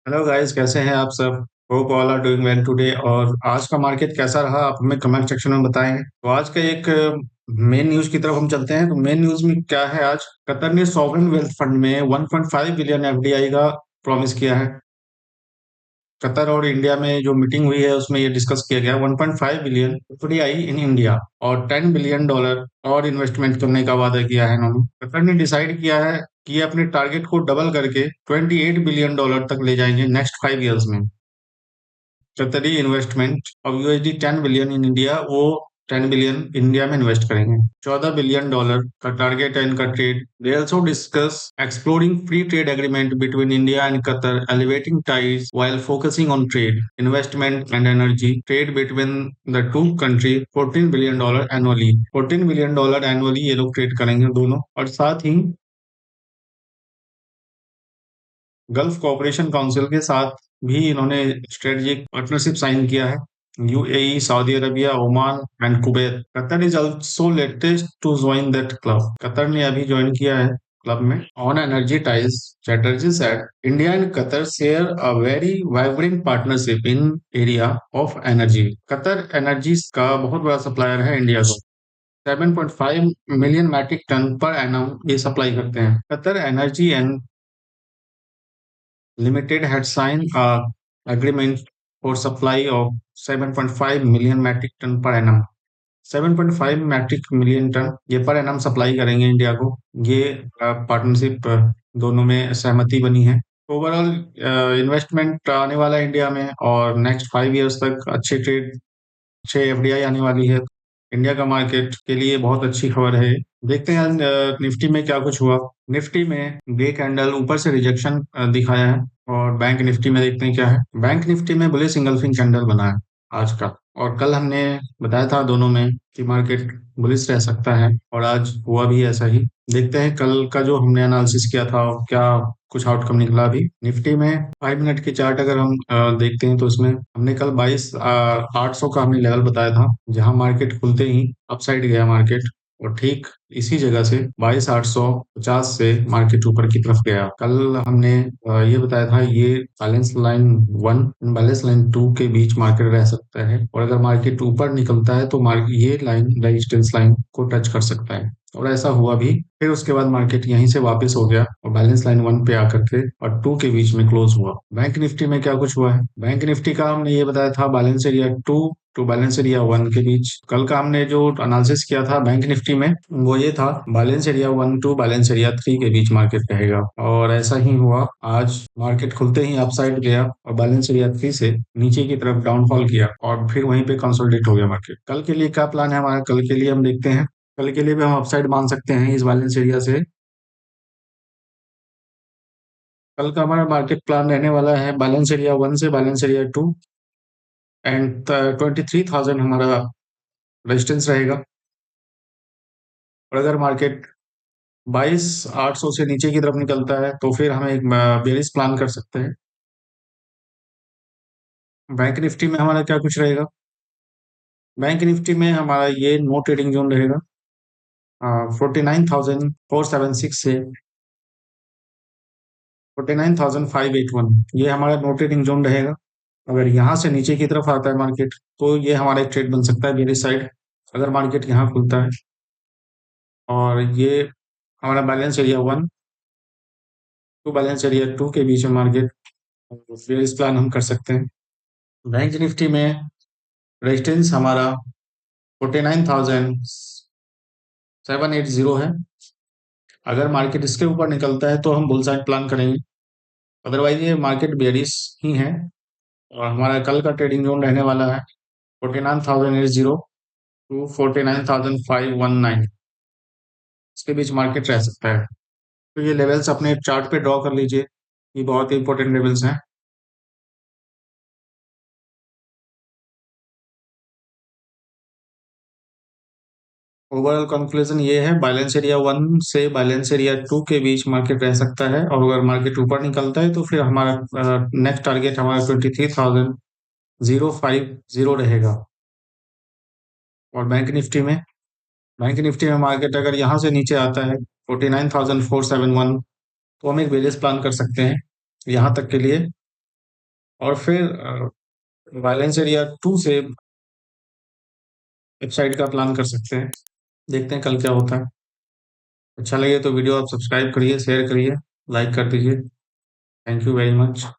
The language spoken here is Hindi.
हेलो गाइस, कैसे हैं आप सब। Hope all are doing well today. और आज का मार्केट कैसा रहा आप हमें कमेंट सेक्शन में बताएं। तो आज के एक मेन न्यूज़ की तरफ हम चलते हैं। तो मेन न्यूज़ में क्या है, आज कतर ने सॉवरेन वेल्थ फंड में 1.5 बिलियन एफडीआई का प्रॉमिस किया है। कतर और इंडिया में जो मीटिंग हुई है उसमें ये डिस्कस किया गया 1.5 बिलियन एफडीआई इन इंडिया और $10 बिलियन और इन्वेस्टमेंट करने का वादा किया है इन्होंने। कतर ने डिसाइड किया है कि ये अपने टारगेट को डबल करके $28 बिलियन तक ले जाएंगे नेक्स्ट 5 इयर्स में। कतरी इन्वेस्टमेंट अब यूएसडी 10 बिलियन इन इंडिया, वो 10 बिलियन इंडिया में इन्वेस्ट करेंगे। $14 बिलियन का टारगेट है इनका trade. They also discuss exploring free trade agreement between India and Qatar, elevating ties while focusing on trade, investment and energy. Trade between the two country $14 billion annually. $14 billion annually ये लोग ट्रेड करेंगे दोनों। और साथ ही गल्फ कोऑपरेशन काउंसिल के साथ भी इन्होंने स्ट्रेटेजिक पार्टनरशिप साइन किया है। UAE, Saudi Arabia, Oman and Kuwait. Qatar is also latest to join that club. Qatar ने अभी ज्वाइन किया है क्लब में। On energy ties, Chatterjee said India and Qatar share a very vibrant partnership in area of energy. Qatar energy का बहुत बड़ा सप्लायर है इंडिया को। 7.5 million metric ton per annum ये सप्लाई करते हैं। Qatar energy and Limited had signed a agreement for supply of 7.5 million metric ton per annum। 7.5 metric million ton ये पर एनम सप्लाई करेंगे इंडिया को। ये पार्टनरशिप दोनों में सहमति बनी है। ओवरऑल इन्वेस्टमेंट आने वाला है इंडिया में और नेक्स्ट 5 इयर्स तक अच्छे ट्रेड, अच्छे एफडीआई आने वाली है। इंडिया का मार्केट के लिए बहुत अच्छी खबर है। देखते हैं निफ्टी में क्या कुछ हुआ। निफ्टी में ग्रे कैंडल ऊपर से रिजेक्शन दिखाया है। और बैंक निफ्टी में देखते हैं क्या है। बैंक निफ्टी में बुलिश इंगल्फिंग कैंडल बना है आज का। और कल हमने बताया था दोनों में कि मार्केट बुलिश रह सकता है और आज हुआ भी ऐसा ही। देखते हैं कल का जो हमने एनालिसिस किया था और क्या कुछ आउटकम निकला। अभी निफ्टी में 5 मिनट की चार्ट अगर हम देखते हैं तो उसमें हमने कल 22,800 का हमने लेवल बताया था, जहां मार्केट खुलते ही अपसाइड गया मार्केट। और ठीक इसी जगह से 22,850 से मार्केट ऊपर की तरफ गया। कल हमने ये बताया था ये बैलेंस लाइन 1 बैलेंस लाइन 2 के बीच मार्केट रह सकता है और अगर मार्केट ऊपर निकलता है तो मार्केट ये लाइन रेजिस्टेंस लाइन को टच कर सकता है। और ऐसा हुआ भी। फिर उसके बाद मार्केट यहीं से वापस हो गया और बैलेंस लाइन 1 पे आकर के और 2 के बीच में क्लोज हुआ। बैंक निफ्टी में क्या कुछ हुआ है। बैंक निफ्टी का हमने ये बताया था balance area 2 to balance area 1 के बीच। कल का हमने जो एनालिसिस किया था बैंक निफ्टी में वो ये था balance area 1 to balance area 3 के बीच मार्केट रहेगा। और ऐसा ही हुआ। आज मार्केट खुलते ही अपसाइड गया और बैलेंस एरिया 3 से नीचे की तरफ डाउनफॉल किया और फिर वहीं पे कंसोलिडेट हो गया मार्केट। कल के लिए क्या प्लान है हमारा, कल के लिए हम देखते हैं। कल के लिए भी हम अपसाइड मान सकते हैं इस बैलेंस एरिया से। कल का हमारा मार्केट प्लान रहने वाला है बैलेंस एरिया 1 से बैलेंस एरिया 2 एंड 23,000 हमारा रेजिस्टेंस रहेगा। और अगर मार्केट 22,800 से नीचे की तरफ निकलता है तो फिर हम एक बेरिश प्लान कर सकते हैं। बैंक निफ्टी में हमारा क्या कुछ रहेगा। बैंक निफ्टी में हमारा ये नो ट्रेडिंग जोन रहेगा 49,476 से 49,581। ये हमारा नो ट्रेडिंग जोन रहेगा। अगर यहाँ से नीचे की तरफ आता है मार्केट तो ये हमारा एक ट्रेड बन सकता है मेरी साइड, अगर मार्केट यहाँ खुलता है। और ये हमारा balance area 1 to balance area 2 के बीच में मार्केट फिर इस प्लान हम कर सकते हैं। बैंक निफ्टी में रेजिस्टेंस हमारा 49,780 है। अगर मार्केट इसके ऊपर निकलता है तो हम बुल साइड प्लान करेंगे, अदरवाइज ये मार्केट बेरिश ही है। और हमारा कल का ट्रेडिंग जोन रहने वाला है 49,080 टू 49,519, इसके बीच मार्केट रह सकता है। तो ये लेवल्स अपने चार्ट पे ड्रॉ कर लीजिए, ये बहुत ही इंपॉर्टेंट लेवल्स हैं। ओवरऑल कंक्लूजन ये है बैलेंस एरिया 1 से बैलेंस एरिया 2 के बीच मार्केट रह सकता है और अगर मार्केट ऊपर निकलता है तो फिर हमारा नेक्स्ट टारगेट हमारा 23,050 रहेगा। और बैंक निफ्टी में मार्केट अगर यहाँ से नीचे आता है 49,471 तो हम एक बेरियस प्लान कर सकते हैं यहाँ तक के लिए। और फिर वायलेंस एरिया 2 से वेबसाइट का प्लान कर सकते हैं। देखते हैं कल क्या होता है। अच्छा लगे तो वीडियो आप सब्सक्राइब करिए, शेयर करिए, लाइक कर दीजिए। Thank you very much.